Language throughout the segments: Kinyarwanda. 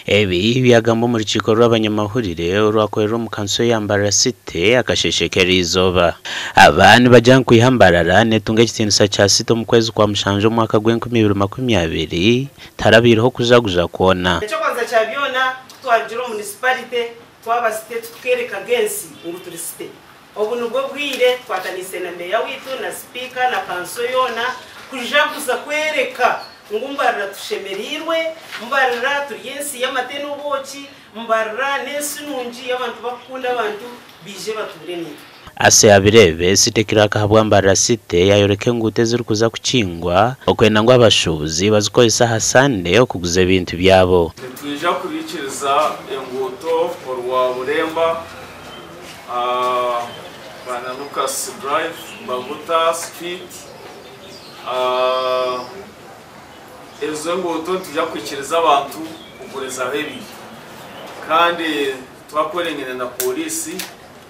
Ebi byagamba mu rukiko rw'abanyamahurire urwakorera mu kanso ya Mbarara City akasheshekera izoba abantu bajya kwihambara netunga kitinisa cha sito mu kwezi kwa mushanjo mu mwaka gw'2020 tarabiriho kujaguja kuona cyo kwanza cyabyona twajiro municipality twaba state tukereka gensi ngo turi state ubu nubwo bwire twatanise na meya witu na speaker na kanso yona kujaguza kwereka ngo Mbarara tushemerirwe Mbarara turiyensi y'amate n'ubuki Mbarara nesununji y'abantu bakunda abantu bije batureni ase abirebe sitekira kahabwa Mbarara City yayoreke ngute ziri kuza kucingwa okwenda ngo abashubuzi bazikoyesa hasande okuguza ibintu byabo twija kubikiriza enguto orwa buremba bana Lucas Drive Baguta Street ezo nguto tujya kwikiriza abantu kugureza bebi kandi twakorengene na polisi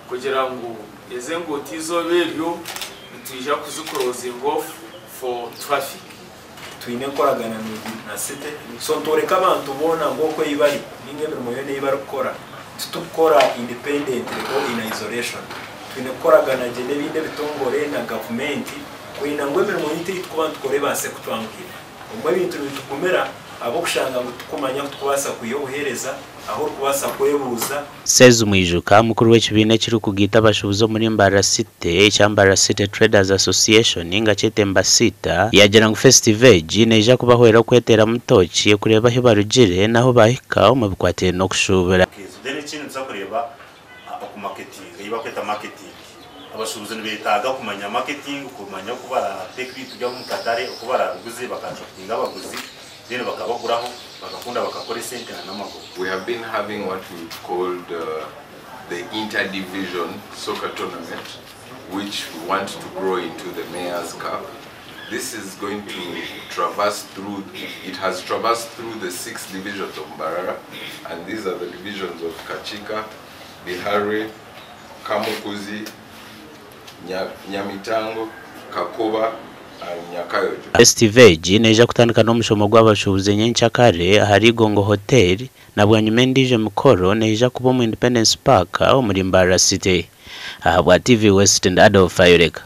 kugira ngo eze nguto izoberyo tujya kuzikorozinga off for traffic twine koragana na city so ntoreka abantu bona ngo ko ibari ninge mirimo yone ibarukora tukora independent or in isolation twine koragana je nebinde bitongore na government kwina ngo mirimo yite twabantu kore base kutwangira umwe bintu bitukumera abo kushanga ngo tukumanya twasa kuyohereza aho kubasa kwebuza Seza umwijuka mukuru w'ekibine kiri kugita abashubuzo muri Mbarara City Mbarara City Traders Association inga chetemba sita yagera ngo festival neja kubahwera kwetera mutoki kureba he barugire naho bahika mu bikwatire no kushubura deni kintu nzakureba ku marketing iba kweta marketing abashubuzo nibetaga kumanya marketing kumanya kubara tekri tujya mu katare kubara uguze bakashopinga abaguzi deni bakabaguraho bakakunda bakakora sente n'amago. We have been having what we called the inter-division soccer tournament, which we want to grow into the Mayor's Cup. This is going to traverse through, it has traversed through the 6 divisions of Mbarara, and these are the divisions of Kachika, Bihari, Kamukuzi, Nyamitango, Kakoba, Festival neja kutandika no mushomo gw'abashubuze nyencyakare hari Gongo Hotel na bwanyume ndije mukoro neja kuba mu Independence Park aho muri Mbarara City. Aha bwa TV West and Adolf Ayureka.